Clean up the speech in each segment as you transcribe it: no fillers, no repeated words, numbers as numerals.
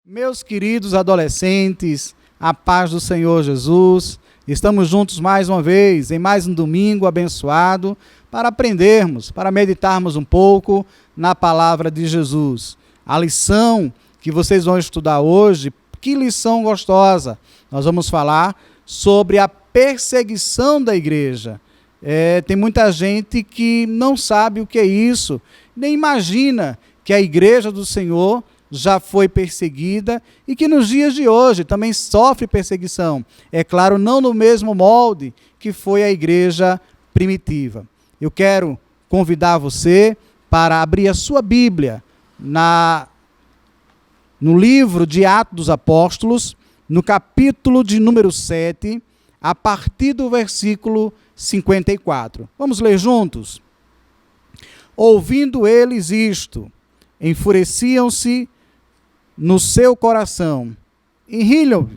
Meus queridos adolescentes, a paz do Senhor Jesus, estamos juntos mais uma vez, em mais um domingo abençoado, para aprendermos, para meditarmos um pouco na palavra de Jesus. A lição que vocês vão estudar hoje, que lição gostosa! Nós vamos falar sobre a perseguição da igreja. Tem muita gente que não sabe o que é isso, nem imagina que a igreja do Senhor já foi perseguida e que nos dias de hoje também sofre perseguição. É claro, não no mesmo molde que foi a igreja primitiva. Eu quero convidar você para abrir a sua Bíblia no livro de Atos dos Apóstolos, no capítulo de número 7, a partir do versículo 54. Vamos ler juntos? Ouvindo eles isto, enfureciam-se no seu coração, e riam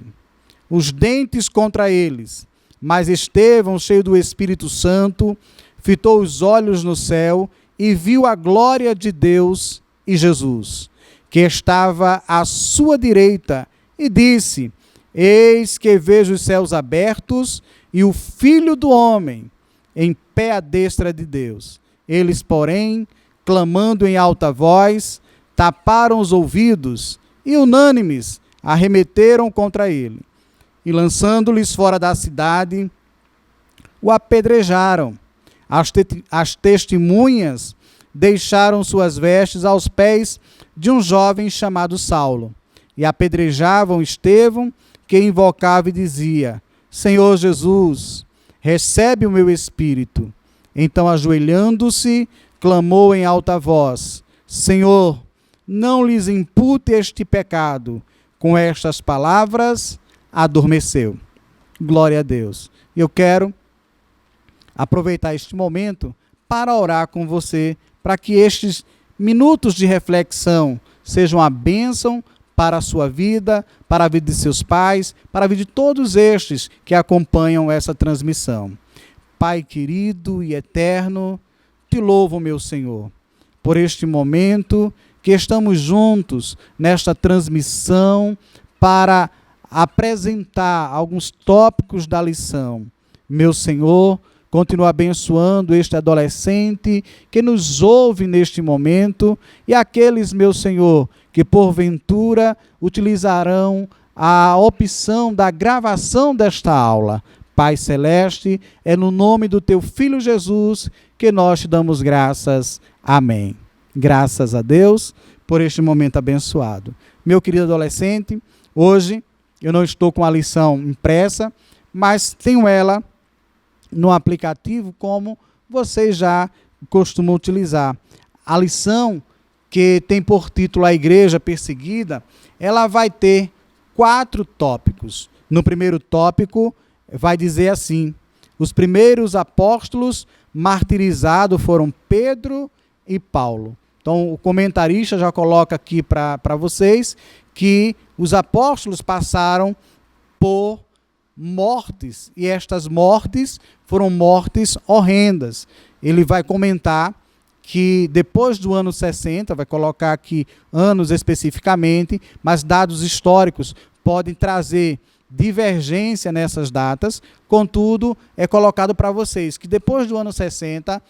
os dentes contra eles. Mas Estevão, cheio do Espírito Santo, fitou os olhos no céu e viu a glória de Deus e Jesus, que estava à sua direita, e disse: Eis que vejo os céus abertos e o Filho do Homem em pé à destra de Deus. Eles, porém, clamando em alta voz, taparam os ouvidos e, unânimes, arremeteram contra ele. E, lançando-lhes fora da cidade, o apedrejaram. As testemunhas deixaram suas vestes aos pés de um jovem chamado Saulo. E apedrejavam Estevão, que invocava e dizia: Senhor Jesus, recebe o meu espírito. Então, ajoelhando-se, clamou em alta voz: Senhor, não lhes impute este pecado. Com estas palavras, adormeceu. Glória a Deus. Eu quero aproveitar este momento para orar com você, para que estes minutos de reflexão sejam a bênção para a sua vida, para a vida de seus pais, para a vida de todos estes que acompanham essa transmissão. Pai querido e eterno, te louvo, meu Senhor, por este momento que estamos juntos nesta transmissão para apresentar alguns tópicos da lição. Meu Senhor, continua abençoando este adolescente que nos ouve neste momento e aqueles, meu Senhor, que porventura utilizarão a opção da gravação desta aula. Pai Celeste, é no nome do Teu Filho Jesus que nós te damos graças. Amém. Graças a Deus por este momento abençoado. Meu querido adolescente, hoje eu não estou com a lição impressa, mas tenho ela no aplicativo, como vocês já costumam utilizar. A lição, que tem por título A Igreja Perseguida, ela vai ter 4 tópicos. No primeiro tópico, vai dizer assim: os primeiros apóstolos martirizados foram Pedro e Paulo. Então, o comentarista já coloca aqui para vocês que os apóstolos passaram por mortes, e estas mortes foram mortes horrendas. Ele vai comentar que depois do ano 60, vai colocar aqui anos especificamente, mas dados históricos podem trazer divergência nessas datas, contudo, é colocado para vocês que depois do ano 60,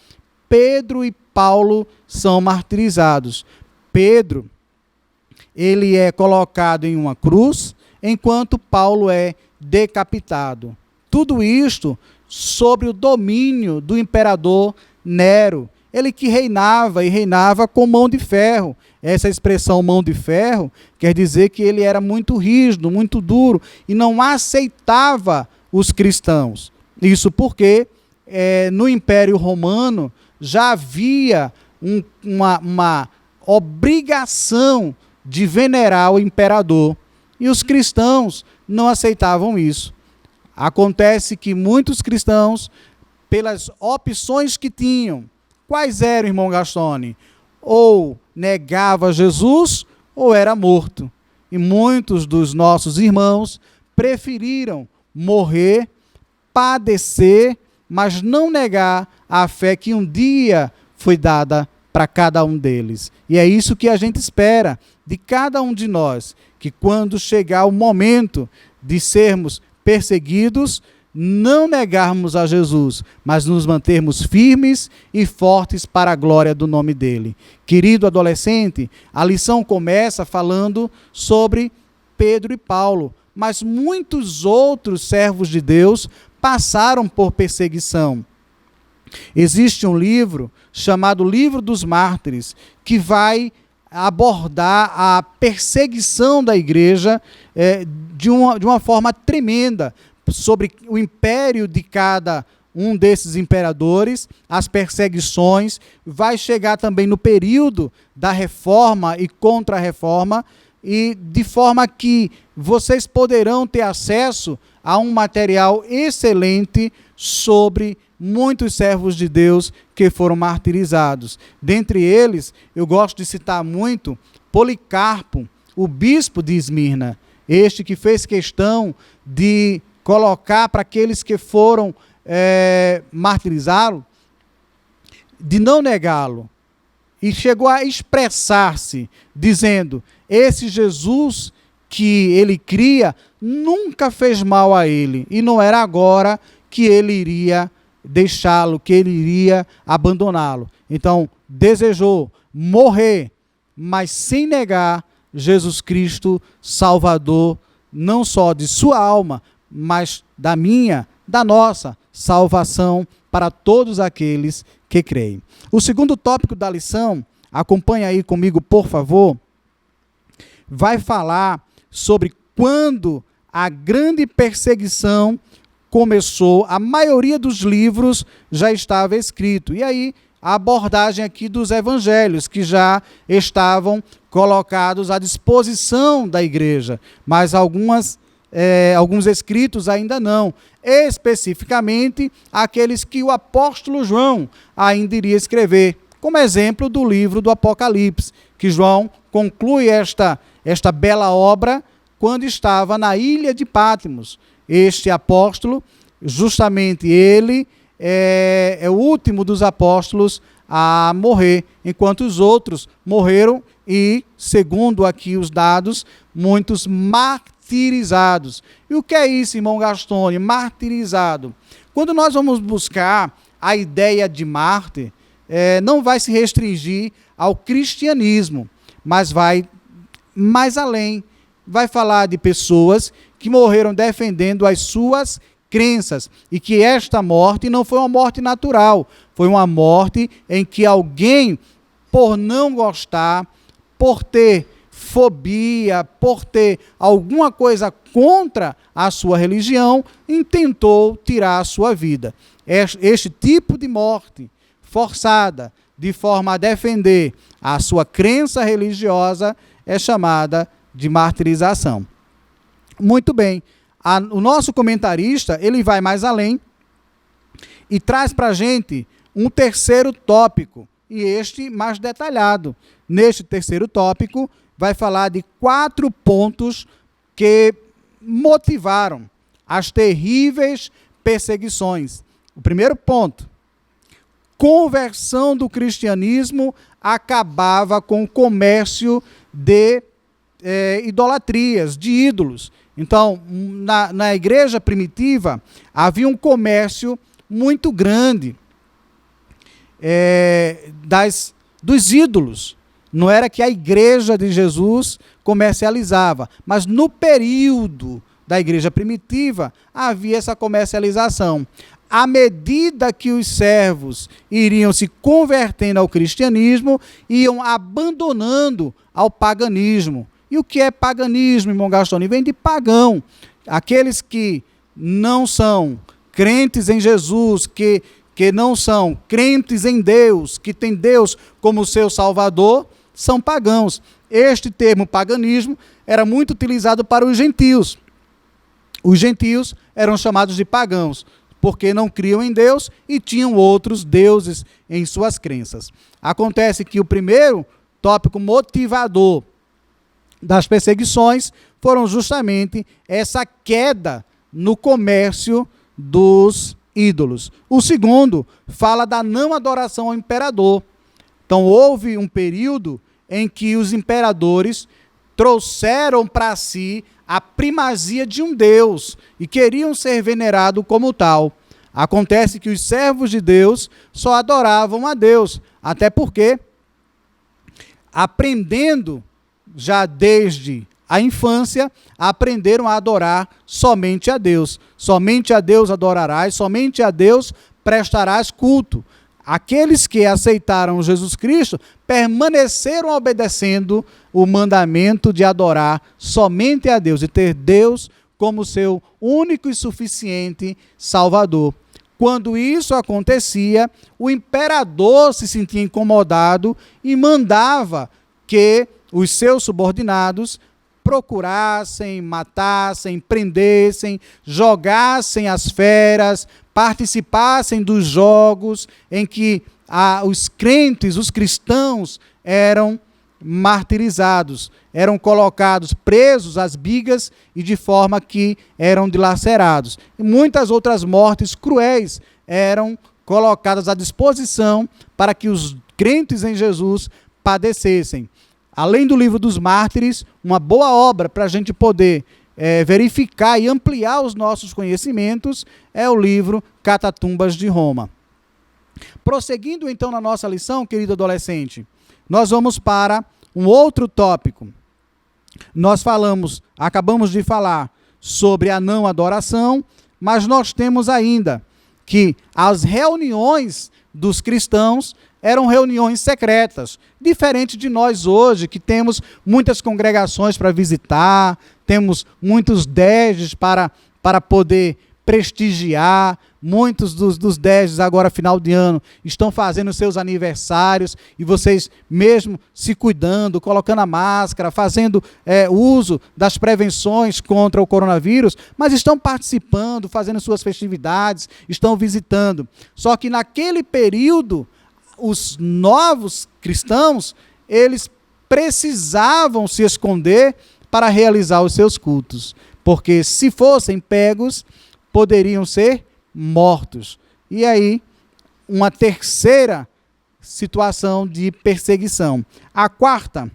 Pedro e Paulo são martirizados. Pedro, ele é colocado em uma cruz, enquanto Paulo é decapitado. Tudo isto sob o domínio do imperador Nero. Ele que reinava e reinava com mão de ferro. Essa expressão mão de ferro quer dizer que ele era muito rígido, muito duro e não aceitava os cristãos. Isso porque no Império Romano já havia uma obrigação de venerar o imperador e os cristãos não aceitavam isso. Acontece que muitos cristãos, pelas opções que tinham, quais eram, irmão Gastone? Ou negava Jesus ou era morto. E muitos dos nossos irmãos preferiram morrer, padecer, mas não negar a fé que um dia foi dada para cada um deles. E é isso que a gente espera de cada um de nós, que quando chegar o momento de sermos perseguidos, não negarmos a Jesus, mas nos mantermos firmes e fortes para a glória do nome dele. Querido adolescente, a lição começa falando sobre Pedro e Paulo, mas muitos outros servos de Deus passaram por perseguição. Existe um livro chamado Livro dos Mártires, que vai abordar a perseguição da igreja de uma forma tremenda, sobre o império de cada um desses imperadores, as perseguições. Vai chegar também no período da reforma e contra-reforma, e de forma que vocês poderão ter acesso a um material excelente sobre muitos servos de Deus que foram martirizados. Dentre eles, eu gosto de citar muito Policarpo, o bispo de Esmirna, este que fez questão de colocar para aqueles que foram martirizados, de não negá-lo. E chegou a expressar-se, dizendo: esse Jesus que ele cria nunca fez mal a ele, e não era agora que ele iria deixá-lo, que ele iria abandoná-lo. Então, desejou morrer, mas sem negar Jesus Cristo, Salvador, não só de sua alma, mas da minha, da nossa salvação para todos aqueles que creem. O segundo tópico da lição, acompanha aí comigo, por favor, vai falar sobre quando a grande perseguição começou. A maioria dos livros já estava escrito. E aí, a abordagem aqui dos evangelhos, que já estavam colocados à disposição da igreja, mas alguns escritos ainda não. Especificamente, aqueles que o apóstolo João ainda iria escrever, como exemplo do livro do Apocalipse, que João conclui esta bela obra quando estava na ilha de Patmos. Este apóstolo, justamente ele, é o último dos apóstolos a morrer, enquanto os outros morreram e, segundo aqui os dados, muitos martirizados. E o que é isso, irmão Gastone? Martirizado. Quando nós vamos buscar a ideia de mártir, não vai se restringir ao cristianismo, mas vai mais além. Vai falar de pessoas que morreram defendendo as suas crenças, e que esta morte não foi uma morte natural, foi uma morte em que alguém, por não gostar, por ter fobia, por ter alguma coisa contra a sua religião, intentou tirar a sua vida. Este tipo de morte forçada, de forma a defender a sua crença religiosa, é chamada de martirização. Muito bem. O nosso comentarista, ele vai mais além e traz para a gente um terceiro tópico, e este mais detalhado. Neste terceiro tópico, vai falar de 4 pontos que motivaram as terríveis perseguições. O primeiro ponto: conversão do cristianismo acabava com o comércio de idolatrias, de ídolos. Então, na igreja primitiva, havia um comércio muito grande dos ídolos. Não era que a igreja de Jesus comercializava, mas no período da igreja primitiva, havia essa comercialização. À medida que os servos iriam se convertendo ao cristianismo, iam abandonando ao paganismo. E o que é paganismo, irmão Gastone? Vem de pagão. Aqueles que não são crentes em Jesus, que não são crentes em Deus, que têm Deus como seu Salvador, são pagãos. Este termo paganismo era muito utilizado para os gentios. Os gentios eram chamados de pagãos, porque não criam em Deus e tinham outros deuses em suas crenças. Acontece que o primeiro tópico motivador das perseguições foram justamente essa queda no comércio dos ídolos. O segundo fala da não adoração ao imperador. Então houve um período em que os imperadores trouxeram para si a primazia de um Deus e queriam ser venerados como tal. Acontece que os servos de Deus só adoravam a Deus, até porque, aprendendo já desde a infância, aprenderam a adorar somente a Deus. Somente a Deus adorarás, somente a Deus prestarás culto. Aqueles que aceitaram Jesus Cristo permaneceram obedecendo o mandamento de adorar somente a Deus e ter Deus como seu único e suficiente Salvador. Quando isso acontecia, o imperador se sentia incomodado e mandava que os seus subordinados procurassem, matassem, prendessem, jogassem as feras, participassem dos jogos em que os crentes, os cristãos, eram martirizados, eram colocados presos às bigas e de forma que eram dilacerados. E muitas outras mortes cruéis eram colocadas à disposição para que os crentes em Jesus padecessem. Além do livro dos mártires, uma boa obra para a gente poder verificar e ampliar os nossos conhecimentos é o livro Catatumbas de Roma. Prosseguindo então na nossa lição, querido adolescente, nós vamos para um outro tópico. Nós acabamos de falar sobre a não adoração, mas nós temos ainda que as reuniões dos cristãos eram reuniões secretas, diferente de nós hoje, que temos muitas congregações para visitar, temos muitos DEGs para poder prestigiar, muitos dos DEGs agora, final de ano, estão fazendo seus aniversários, e vocês mesmo se cuidando, colocando a máscara, fazendo uso das prevenções contra o coronavírus, mas estão participando, fazendo suas festividades, estão visitando. Só que naquele período, os novos cristãos, eles precisavam se esconder para realizar os seus cultos, porque se fossem pegos, poderiam ser mortos. E aí, uma terceira situação de perseguição. A quarta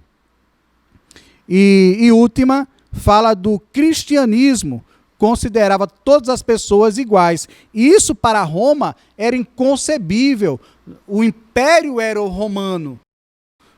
e última fala do cristianismo, considerava todas as pessoas iguais. E isso para Roma era inconcebível. O império era o romano.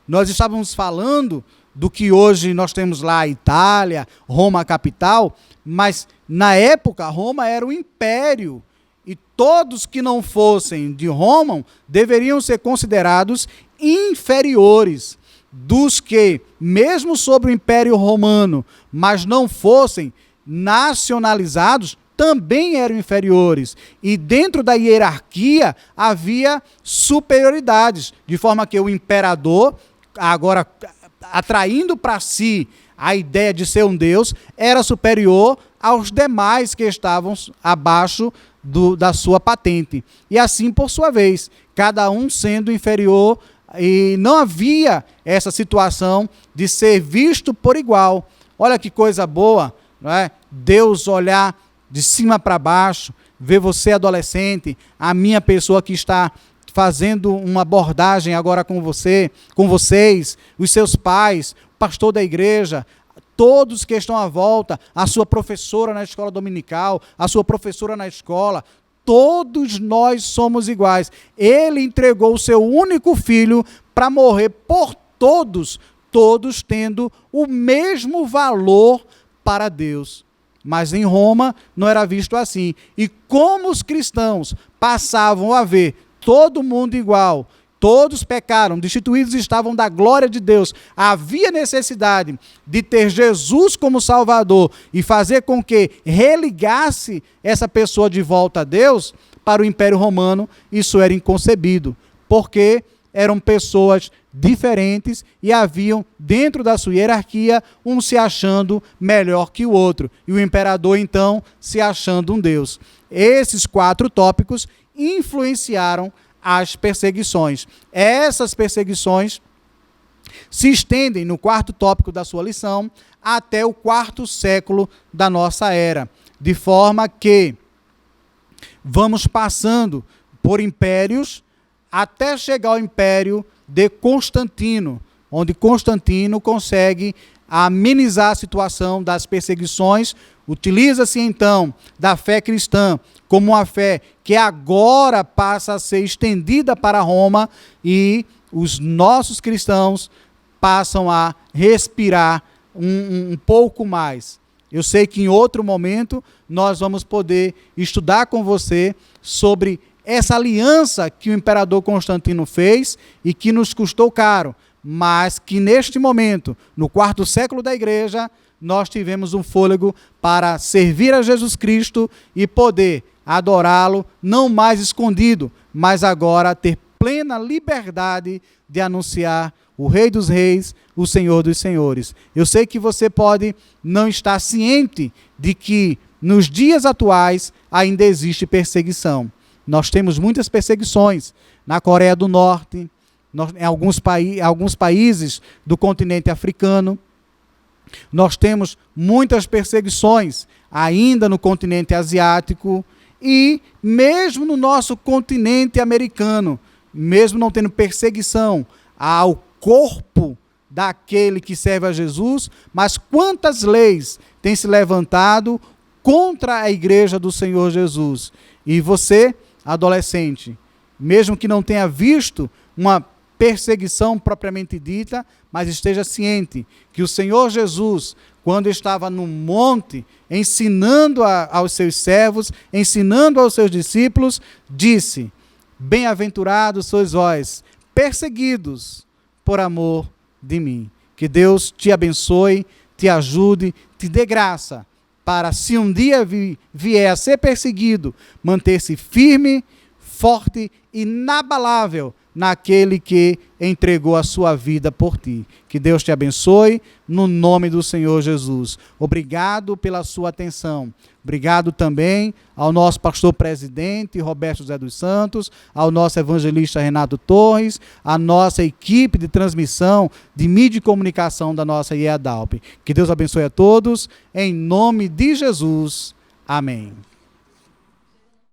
Nós estávamos falando do que hoje nós temos lá, a Itália, Roma a capital, mas na época Roma era o império. E todos que não fossem de Roma deveriam ser considerados inferiores dos que, mesmo sob o Império Romano, mas não fossem nacionalizados, também eram inferiores. E dentro da hierarquia havia superioridades, de forma que o imperador, agora atraindo para si a ideia de ser um Deus, era superior aos demais que estavam abaixo da sua patente. E assim, por sua vez, cada um sendo inferior, e não havia essa situação de ser visto por igual. Olha que coisa boa, não é? Deus olhar de cima para baixo, ver você adolescente, a minha pessoa que está fazendo uma abordagem agora com vocês, os seus pais, o pastor da igreja, todos que estão à volta, a sua professora na escola dominical, a sua professora na escola, todos nós somos iguais. Ele entregou o seu único filho para morrer por todos, todos tendo o mesmo valor para Deus. Mas em Roma não era visto assim. E como os cristãos passavam a ver todo mundo igual, todos pecaram, destituídos estavam da glória de Deus, havia necessidade de ter Jesus como Salvador e fazer com que religasse essa pessoa de volta a Deus. Para o Império Romano isso era inconcebido, porque eram pessoas diferentes e haviam dentro da sua hierarquia um se achando melhor que o outro, e o imperador então se achando um Deus. Esses 4 tópicos influenciaram as perseguições. Essas perseguições se estendem no 4º tópico da sua lição até o 4º século da nossa era, de forma que vamos passando por impérios até chegar ao império de Constantino, onde Constantino consegue amenizar a situação das perseguições. Utiliza-se então da fé cristã como uma fé que agora passa a ser estendida para Roma, e os nossos cristãos passam a respirar um pouco mais. Eu sei que em outro momento nós vamos poder estudar com você sobre essa aliança que o imperador Constantino fez e que nos custou caro, mas que neste momento, no 4º século da igreja, nós tivemos um fôlego para servir a Jesus Cristo e poder adorá-lo, não mais escondido, mas agora ter plena liberdade de anunciar o Rei dos Reis, o Senhor dos Senhores. Eu sei que você pode não estar ciente de que nos dias atuais ainda existe perseguição. Nós temos muitas perseguições na Coreia do Norte, em alguns países do continente africano. Nós temos muitas perseguições ainda no continente asiático e mesmo no nosso continente americano, mesmo não tendo perseguição ao corpo daquele que serve a Jesus, mas quantas leis têm se levantado contra a igreja do Senhor Jesus. E você, adolescente, mesmo que não tenha visto uma perseguição propriamente dita, mas esteja ciente que o Senhor Jesus, quando estava no monte, ensinando aos seus servos, ensinando aos seus discípulos, disse: bem-aventurados sois vós, perseguidos por amor de mim. Que Deus te abençoe, te ajude, te dê graça para, se um dia vier a ser perseguido, manter-se firme, forte e inabalável naquele que entregou a sua vida por ti. Que Deus te abençoe, no nome do Senhor Jesus. Obrigado pela sua atenção. Obrigado também ao nosso pastor presidente, Roberto José dos Santos, ao nosso evangelista Renato Torres, à nossa equipe de transmissão de mídia e comunicação da nossa IEADALP. Que Deus abençoe a todos, em nome de Jesus. Amém.